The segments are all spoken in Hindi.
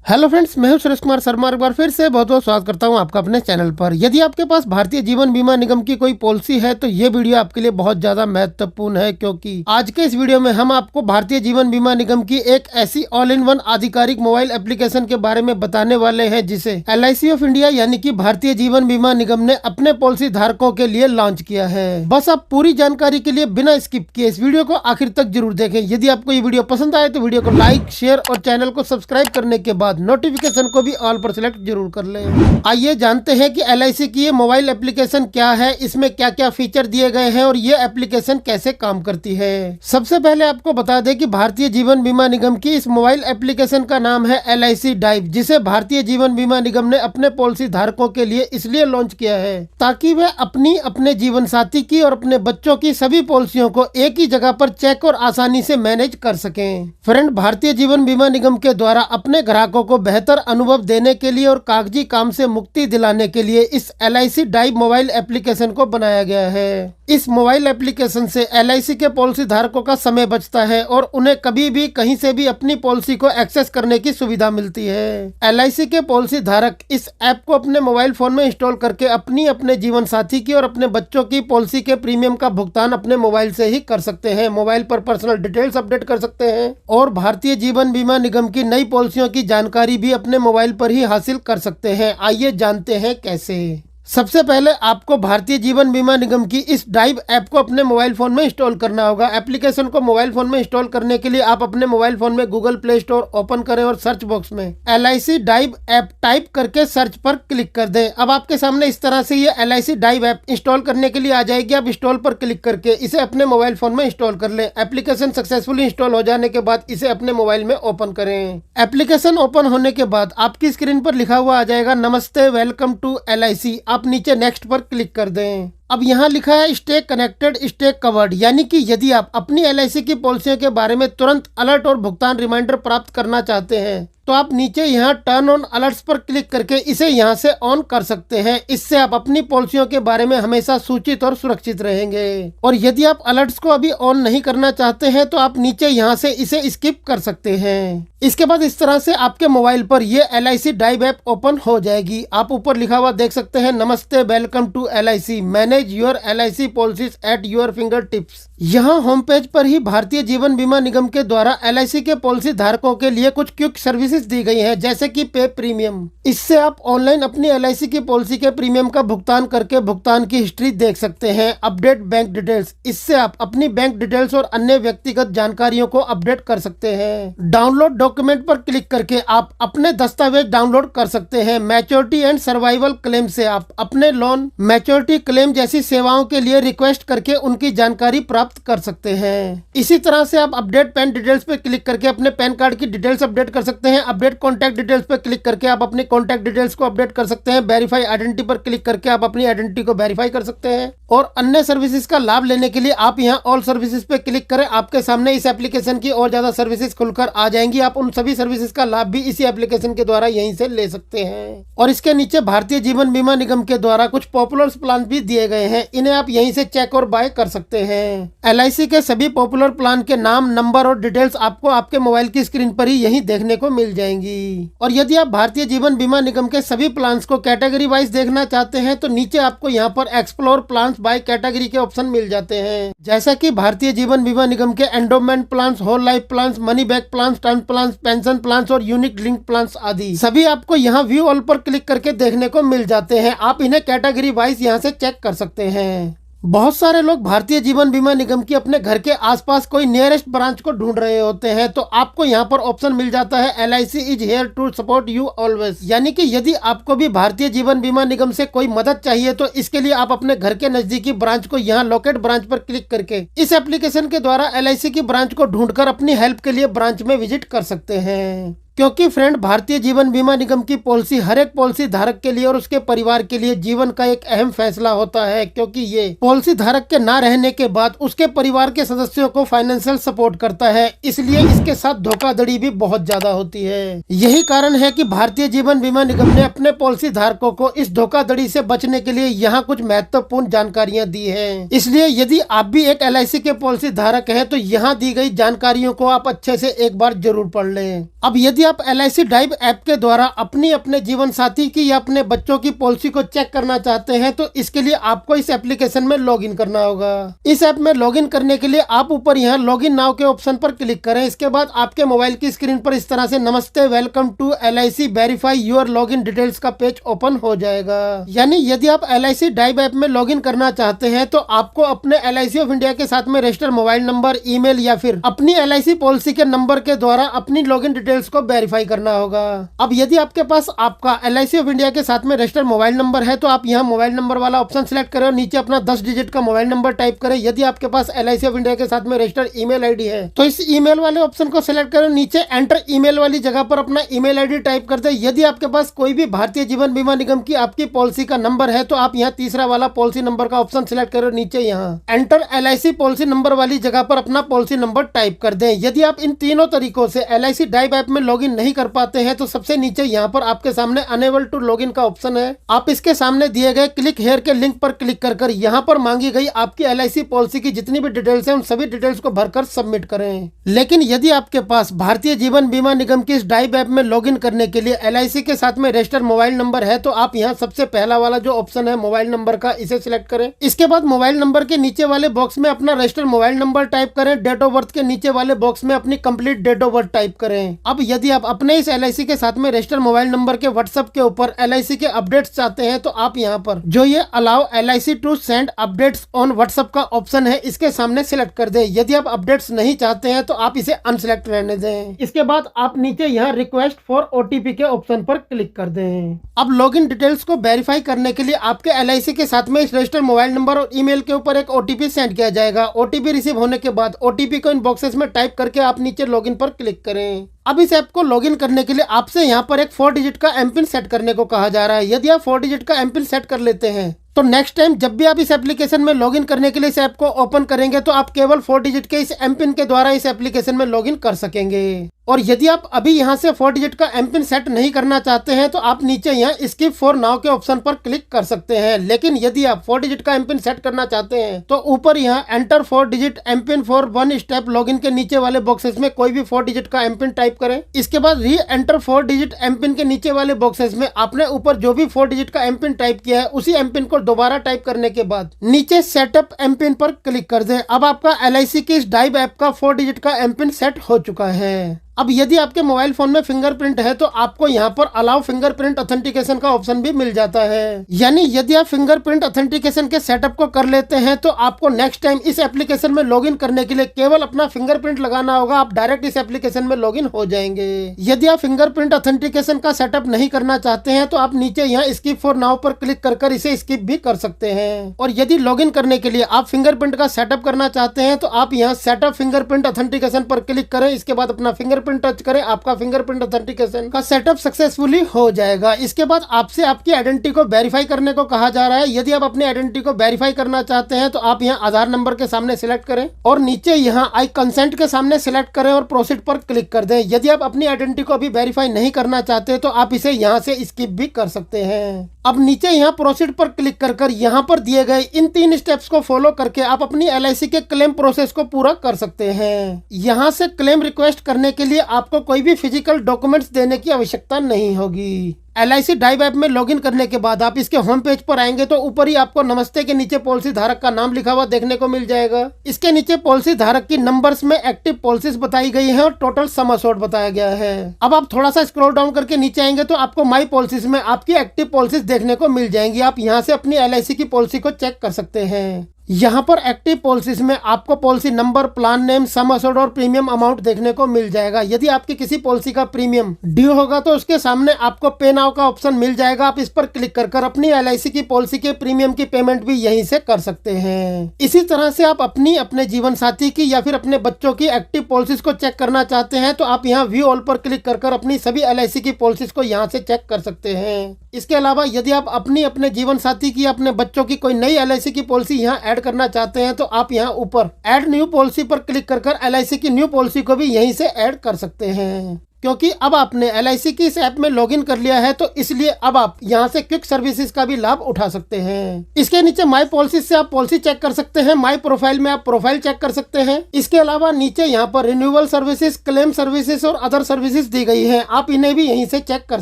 हेलो फ्रेंड्स, मैं हूं सुरेश कुमार शर्मा। एक बार फिर से बहुत बहुत स्वागत करता हूं आपका अपने चैनल पर। यदि आपके पास भारतीय जीवन बीमा निगम की कोई पॉलिसी है तो ये वीडियो आपके लिए बहुत ज्यादा महत्वपूर्ण है, क्योंकि आज के इस वीडियो में हम आपको भारतीय जीवन बीमा निगम की एक ऐसी ऑल इन वन आधिकारिक मोबाइल एप्लीकेशन के बारे में बताने वाले हैं जिसे LIC ऑफ इंडिया यानी कि भारतीय जीवन बीमा निगम ने अपने पॉलिसी धारकों के लिए लॉन्च किया है। बस आप पूरी जानकारी के लिए बिना स्किप किए इस वीडियो को आखिर तक जरूर देखें। यदि आपको ये वीडियो पसंद आए तो वीडियो को लाइक, शेयर और चैनल को सब्सक्राइब करने के बाद नोटिफिकेशन को भी ऑल पर सिलेक्ट जरूर कर लें। आइए जानते हैं कि LIC की ये मोबाइल एप्लीकेशन क्या है, इसमें क्या क्या फीचर दिए गए हैं और ये एप्लीकेशन कैसे काम करती है। सबसे पहले आपको बता दें कि भारतीय जीवन बीमा निगम की इस मोबाइल एप्लीकेशन का नाम है LIC ड्राइव, जिसे भारतीय जीवन बीमा निगम ने अपने पॉलिसी धारकों के लिए इसलिए लॉन्च किया है ताकि वे अपने जीवन साथी की और अपने बच्चों की सभी पॉलिसियों को एक ही जगह पर चेक और आसानी से मैनेज कर सकें। फ्रेंड, भारतीय जीवन बीमा निगम के द्वारा अपने ग्राहकों को बेहतर अनुभव देने के लिए और कागजी काम से मुक्ति दिलाने के लिए इस LIC ड्राइव मोबाइल एप्लीकेशन को बनाया गया है। इस मोबाइल एप्लीकेशन से LIC के पॉलिसी धारकों का समय बचता है और उन्हें कभी भी कहीं से भी अपनी पॉलिसी को एक्सेस करने की सुविधा मिलती है। LIC के पॉलिसी धारक इस ऐप को अपने मोबाइल फोन में इंस्टॉल करके अपने जीवन साथी की और अपने बच्चों की पॉलिसी के प्रीमियम का भुगतान अपने मोबाइल से ही कर सकते हैं। मोबाइल पर पर्सनल डिटेल्स अपडेट कर सकते हैं और भारतीय जीवन बीमा निगम की नई पॉलिसियों की जानकारी भी अपने मोबाइल पर ही हासिल कर सकते हैं। आइए जानते हैं कैसे। सबसे पहले आपको भारतीय जीवन बीमा निगम की इस ड्राइव ऐप को अपने मोबाइल फोन में इंस्टॉल करना होगा। एप्लीकेशन को मोबाइल फोन में इंस्टॉल करने के लिए आप अपने मोबाइल फोन में गूगल प्ले स्टोर ओपन करें और सर्च बॉक्स में LIC ड्राइव ऐप टाइप करके सर्च पर क्लिक कर दें। अब आपके सामने इस तरह से ये LIC ड्राइव ऐप इंस्टॉल करने के लिए आ जाएगी। आप इंस्टॉल पर क्लिक करके इसे अपने मोबाइल फोन में इंस्टॉल कर लें। एप्लीकेशन सक्सेसफुली इंस्टॉल हो जाने के बाद इसे अपने मोबाइल में ओपन करें। एप्लीकेशन ओपन होने के बाद आपकी स्क्रीन पर लिखा हुआ आ जाएगा नमस्ते, वेलकम टू LIC। आप नीचे नेक्स्ट पर क्लिक कर दें। अब यहाँ लिखा है स्टे कनेक्टेड, स्टे कवर्ड, यानी कि यदि आप अपनी LIC की पॉलिसियों के बारे में तुरंत अलर्ट और भुगतान रिमाइंडर प्राप्त करना चाहते हैं तो आप नीचे यहाँ टर्न ऑन अलर्ट्स पर क्लिक करके इसे यहाँ से ऑन कर सकते हैं। इससे आप अपनी पॉलिसियों के बारे में हमेशा सूचित और सुरक्षित रहेंगे। और यदि आप अलर्ट्स को अभी ऑन नहीं करना चाहते हैं तो आप नीचे यहाँ से इसे स्किप कर सकते हैं। इसके बाद इस तरह से आपके मोबाइल पर ये LIC ड्राइव ऐप ओपन हो जाएगी। आप ऊपर लिखा हुआ देख सकते हैं नमस्ते, welcome to LIC, manage your LIC policies at your finger tips. यहाँ होम पेज पर ही भारतीय जीवन बीमा निगम के द्वारा LIC के पॉलिसी धारकों के लिए कुछ क्विक सर्विसेज दी गई हैं, जैसे कि पे प्रीमियम। इससे आप ऑनलाइन अपनी LIC की पॉलिसी के प्रीमियम का भुगतान करके भुगतान की हिस्ट्री देख सकते हैं। अपडेट बैंक डिटेल्स, इससे आप अपनी बैंक डिटेल्स और अन्य व्यक्तिगत जानकारियों को अपडेट कर सकते हैं। डाउनलोड डॉक्यूमेंट पर क्लिक करके आप अपने दस्तावेज डाउनलोड कर सकते हैं। मैच्योरिटी एंड सर्वाइवल क्लेम से आप अपने लोन, मैच्योरिटी क्लेम जैसी सेवाओं के लिए रिक्वेस्ट करके उनकी जानकारी प्राप्त कर सकते हैं। इसी तरह से आप अपडेट पैन डिटेल्स पे क्लिक करके अपने पैन कार्ड की डिटेल्स अपडेट कर सकते हैं। अपडेट कॉन्टैक्ट डिटेल्स पर क्लिक करके आप अपनी कॉन्टैक्ट डिटेल्स को अपडेट कर सकते हैं। वेरीफाई आइडेंटिटी पर क्लिक करके आप अपनी आइडेंटिटी को वेरीफाई कर सकते हैं। और अन्य सर्विसेज का लाभ लेने के लिए आप यहाँ ऑल सर्विसेज पे क्लिक करें। आपके सामने इस एप्लीकेशन की और ज्यादा सर्विसेज खुलकर आ जाएंगी। आप उन सभी सर्विसेज का लाभ भी इसी एप्लीकेशन के द्वारा यहीं से ले सकते हैं। और इसके नीचे भारतीय जीवन बीमा निगम के द्वारा कुछ पॉपुलर प्लान भी दिए गए हैं, इन्हें आप यहीं से चेक और बाय कर सकते हैं। LIC के सभी पॉपुलर प्लान के नाम, नंबर और डिटेल्स आपको आपके मोबाइल की स्क्रीन पर ही यहीं देखने को मिल जाएंगी। और यदि आप भारतीय जीवन बीमा निगम के सभी प्लान्स को कैटेगरी वाइज देखना चाहते हैं तो नीचे आपको यहाँ पर एक्सप्लोर प्लान्स बाय कैटेगरी के ऑप्शन मिल जाते हैं, जैसा कि भारतीय जीवन बीमा निगम के endowment plans, whole life plans, money back plans, term plans, pension plans और यूनिट लिंक प्लान्स आदि सभी आपको यहाँ व्यू ऑल पर क्लिक करके देखने को मिल जाते हैं। आप इन्हें कैटेगरी वाइज यहाँ से चेक कर सकते हैं। बहुत सारे लोग भारतीय जीवन बीमा निगम की अपने घर के आसपास कोई नियरेस्ट ब्रांच को ढूंढ रहे होते हैं, तो आपको यहाँ पर ऑप्शन मिल जाता है LIC is here to support you always, यानी कि यदि आपको भी भारतीय जीवन बीमा निगम से कोई मदद चाहिए तो इसके लिए आप अपने घर के नजदीकी ब्रांच को यहाँ लोकेट ब्रांच पर क्लिक करके इस एप्लीकेशन के द्वारा LIC की ब्रांच को ढूंढकर अपनी हेल्प के लिए ब्रांच में विजिट कर सकते हैं। क्योंकि फ्रेंड, भारतीय जीवन बीमा निगम की पॉलिसी हर एक पॉलिसी धारक के लिए और उसके परिवार के लिए जीवन का एक अहम फैसला होता है, क्योंकि ये पॉलिसी धारक के ना रहने के बाद उसके परिवार के सदस्यों को फाइनेंशियल सपोर्ट करता है। इसलिए इसके साथ धोखाधड़ी भी बहुत ज्यादा होती है। यही कारण है कि भारतीय जीवन बीमा निगम ने अपने पॉलिसी धारकों को इस धोखाधड़ी से बचने के लिए यहाँ कुछ महत्वपूर्ण जानकारियाँ दी है। इसलिए यदि आप भी एक LIC के पॉलिसी धारक है तो यहाँ दी गई जानकारियों को आप अच्छे से एक बार जरूर पढ़ लें। अब यदि आप LIC ड्राइव ऐप के द्वारा अपने जीवन साथी की या अपने बच्चों की पॉलिसी को चेक करना चाहते हैं तो इसके लिए आपको इस एप्लीकेशन में लॉगिन करना होगा। इस ऐप में लॉगिन करने के लिए आप ऊपर यहाँ लॉगिन नाउ के ऑप्शन पर क्लिक करें। इसके बाद आपके मोबाइल की स्क्रीन पर इस तरह से नमस्ते welcome to LIC verify your login details का पेज ओपन हो जाएगा। यानी यदि आप LIC ड्राइव ऐप में लॉगिन करना चाहते हैं तो आपको अपने LIC ऑफ इंडिया के साथ में रजिस्टर्ड मोबाइल नंबर, ईमेल या फिर अपनी LIC पॉलिसी के नंबर के द्वारा अपनी लॉगिन डिटेल्स को वेरीफाई करना होगा। अब यदि आपके पास आपका LIC ऑफ इंडिया के साथ में रजिस्टर्ड मोबाइल नंबर है तो आप यहाँ मोबाइल नंबर वाला ऑप्शन सिलेक्ट करें और नीचे अपना 10 डिजिट का मोबाइल नंबर टाइप करें। यदि आपके पास LIC ऑफ इंडिया के साथ में रजिस्टर्ड ईमेल आईडी है तो इस ईमेल वाले ऑप्शन को सिलेक्ट करें, नीचे एंटर ईमेल वाली जगह पर अपना ईमेल आईडी टाइप कर दे। यदि आपके पास कोई भी भारतीय जीवन बीमा निगम की आपकी पॉलिसी का नंबर है तो आप यहाँ तीसरा वाला पॉलिसी नंबर का ऑप्शन सिलेक्ट करें, नीचे यहाँ एंटर LIC पॉलिसी नंबर वाली जगह पर अपना पॉलिसी नंबर टाइप कर दें। यदि आप इन तीनों तरीकों से LIC ड्राइव ऐप में लॉगिन नहीं कर पाते हैं तो सबसे नीचे यहाँ पर आपके सामने अनेबल टू लॉगिन का ऑप्शन है। आप इसके सामने दिए गए क्लिक हेयर के लिंक पर क्लिक कर यहाँ पर मांगी गई आपकी LIC पॉलिसी की जितनी भी डिटेल्स हैं उन सभी डिटेल्स को भरकर सबमिट करें। लेकिन यदि आपके पास भारतीय जीवन बीमा निगम की इस ड्राइव ऐप में लॉगिन करने के लिए LIC के साथ में रजिस्टर्ड मोबाइल नंबर है तो आप यहाँ सबसे पहला वाला जो ऑप्शन है मोबाइल नंबर का, इसे सिलेक्ट करें। इसके बाद मोबाइल नंबर के नीचे वाले बॉक्स में अपना रजिस्टर्ड मोबाइल नंबर टाइप करें। डेट ऑफ बर्थ के नीचे वाले बॉक्स में अपनी complete date of birth type करें। अब यदि आप अपने इस LIC के साथ में रजिस्टर्ड मोबाइल नंबर के व्हाट्सएप के ऊपर LIC के अपडेट्स चाहते हैं तो आप यहाँ पर जो ये allow LIC to send updates on WhatsApp का ऑप्शन है इसके सामने सिलेक्ट कर दें। यदि आप अपडेट्स नहीं चाहते हैं तो आप इसे अनसिलेक्ट रहने दें। इसके बाद आप नीचे यहाँ रिक्वेस्ट फॉर OTP के ऑप्शन पर क्लिक कर दें। अब लॉगिन डिटेल्स को वेरीफाई करने के लिए आपके LIC के साथ में इस रजिस्टर्ड मोबाइल नंबर और ईमेल के ऊपर एक OTP सेंड किया जाएगा। OTP रिसीव होने के बाद OTP को इन बॉक्सेस में टाइप करके आप नीचे लॉगिन पर क्लिक करें। अब इस ऐप को लॉगिन करने के लिए आपसे यहाँ पर एक 4 डिजिट का एमपिन सेट करने को कहा जा रहा है। यदि आप 4 डिजिट का एमपिन सेट कर लेते हैं तो नेक्स्ट टाइम जब भी आप इस एप्लीकेशन में लॉगिन करने के लिए इस ऐप को ओपन करेंगे तो आप केवल 4 डिजिट के इस एमपिन के द्वारा इस एप्लीकेशन में लॉगिन कर सकेंगे। और यदि आप अभी यहाँ से 4 डिजिट का एमपिन सेट नहीं करना चाहते हैं तो आप नीचे यहाँ स्किप फॉर नाउ के ऑप्शन पर क्लिक कर सकते हैं। लेकिन यदि आप 4 डिजिट का एमपिन सेट करना चाहते हैं तो ऊपर यहाँ enter 4 digit MPIN for 1 step login के नीचे वाले बॉक्सेस में कोई भी 4 डिजिट का एमपिन टाइप करें। इसके बाद री एंटर 4 डिजिट एमपिन के नीचे वाले बॉक्सेस में आपने ऊपर जो भी 4 डिजिट का एमपिन टाइप किया है उसी एमपिन को दोबारा टाइप करने के बाद नीचे सेटअप एमपिन पर क्लिक कर दें। अब आपका LIC की इस ड्राइव ऐप का 4 डिजिट का एमपिन सेट हो चुका है। अब यदि आपके मोबाइल फोन में फिंगरप्रिंट है तो आपको यहाँ पर अलाउ फिंगरप्रिंट ऑथेंटिकेशन का ऑप्शन भी मिल जाता है। यानी यदि आप फिंगरप्रिंट ऑथेंटिकेशन के सेटअप को कर लेते हैं तो आपको नेक्स्ट टाइम इस एप्लीकेशन में लॉगिन करने के लिए केवल अपना फिंगरप्रिंट लगाना होगा। आप डायरेक्ट इस एप्लीकेशन में लॉगिन हो जाएंगे। यदि आप फिंगरप्रिंट ऑथेंटिकेशन का सेटअप नहीं करना चाहते हैं तो आप नीचे यहाँ स्किप फॉर नाउ पर क्लिक कर इसे स्किप भी कर सकते हैं। और यदि लॉगिन करने के लिए आप फिंगरप्रिंट का सेटअप करना चाहते हैं तो आप यहाँ सेटअप फिंगरप्रिंट ऑथेंटिकेशन पर क्लिक करें। इसके बाद अपना फिंगरप्रिंट टच करें, आपका फिंगरप्रिंट ऑथेंटिकेशन का सेटअप सक्सेसफुली हो जाएगा। इसके बाद आपसे आपकी आइडेंटिटी को वेरीफाई करने को कहा जा रहा है। यदि आप अपनी आइडेंटिटी को वेरीफाई करना चाहते हैं तो आप यहाँ आधार नंबर के सामने सिलेक्ट करें और नीचे यहाँ आई कंसेंट के सामने सिलेक्ट करें और प्रोसीड पर क्लिक कर दें। यदि आप अपनी आइडेंटिटी को अभी वेरीफाई नहीं करना चाहते तो आप इसे यहाँ से स्किप भी कर सकते हैं। अब नीचे यहाँ प्रोसीड पर क्लिक कर यहाँ पर दिए गए इन 3 स्टेप्स को फॉलो करके आप अपनी LIC के क्लेम प्रोसेस को पूरा कर सकते हैं। यहाँ से क्लेम रिक्वेस्ट करने के लिए आपको कोई भी फिजिकल डॉक्यूमेंट्स देने की आवश्यकता नहीं होगी। LIC ड्राइव ऐप में लॉगिन करने के बाद आप इसके होम पेज पर आएंगे तो ऊपर ही आपको नमस्ते के नीचे पॉलिसी धारक का नाम लिखा हुआ देखने को मिल जाएगा। इसके नीचे पॉलिसी धारक की नंबर्स में एक्टिव पॉलिसीज बताई गई हैं और टोटल सम अश्योर्ड बताया गया है। अब आप थोड़ा सा स्क्रॉल डाउन करके नीचे आएंगे तो आपको माई पॉलिसीज में आपकी एक्टिव पॉलिसीज देखने को मिल जाएंगी। आप यहाँ से अपनी LIC की पॉलिसी को चेक कर सकते हैं। यहाँ पर एक्टिव पॉलिसीज में आपको policy number, plan name, sum assured और प्रीमियम अमाउंट देखने को मिल जाएगा। यदि आपकी किसी पॉलिसी का प्रीमियम ड्यू होगा तो उसके सामने आपको पे नाउ का ऑप्शन मिल जाएगा। आप इस पर क्लिक कर अपनी LIC की पॉलिसी के प्रीमियम की पेमेंट भी यहीं से कर सकते हैं। इसी तरह से आप अपने जीवन साथी की या फिर अपने बच्चों की एक्टिव पॉलिसीज को चेक करना चाहते हैं तो आप यहाँ व्यू ऑल पर क्लिक कर अपनी सभी LIC की पॉलिसीज को यहाँ से चेक कर सकते हैं। इसके अलावा यदि आप अपने जीवन साथी की या अपने बच्चों की कोई नई LIC की पॉलिसी यहाँ ऐड करना चाहते हैं तो आप यहाँ ऊपर ऐड न्यू पॉलिसी पर क्लिक कर LIC की न्यू पॉलिसी को भी यहीं से ऐड कर सकते हैं। क्योंकि अब आपने LIC की इस ऐप में लॉगिन कर लिया है, तो इसलिए अब आप यहाँ से क्विक सर्विसेज का भी लाभ उठा सकते हैं। इसके नीचे माई पॉलिसी से आप पॉलिसी चेक कर सकते हैं, माई प्रोफाइल में आप प्रोफाइल चेक कर सकते हैं। इसके अलावा नीचे यहाँ पर रिन्यूअल सर्विसेज, क्लेम सर्विसेज और अदर सर्विसेज दी गई है, आप इन्हें भी यहीं से चेक कर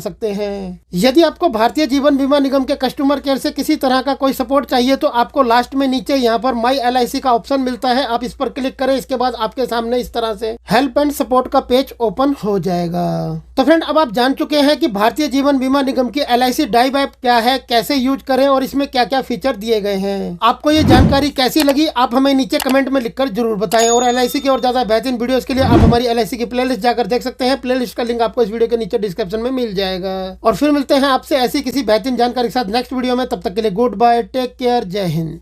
सकते हैं। यदि आपको भारतीय जीवन बीमा निगम के कस्टमर केयर से किसी तरह का कोई सपोर्ट चाहिए तो आपको लास्ट में नीचे यहाँ पर माई LIC का ऑप्शन मिलता है, आप इस पर क्लिक करें। इसके बाद आपके सामने इस तरह से हेल्प एंड सपोर्ट का पेज ओपन हो जाएगा। तो फ्रेंड, अब आप जान चुके हैं कि भारतीय जीवन बीमा निगम की LIC ड्राइव ऐप क्या है, कैसे यूज करें और इसमें क्या क्या फीचर दिए गए हैं। आपको ये जानकारी कैसी लगी आप हमें नीचे कमेंट में लिखकर जरूर बताएं। और LIC की और ज्यादा बेहतरीन वीडियोस के लिए आप हमारी LIC की प्लेलिस्ट जाकर देख सकते हैं। प्लेलिस्ट का लिंक आपको इस वीडियो के नीचे डिस्क्रिप्शन में मिल जाएगा। और फिर मिलते हैं आपसे ऐसी किसी बेहतरीन जानकारी के साथ नेक्स्ट वीडियो में। तब तक के लिए गुड बाय, टेक केयर, जय हिंद।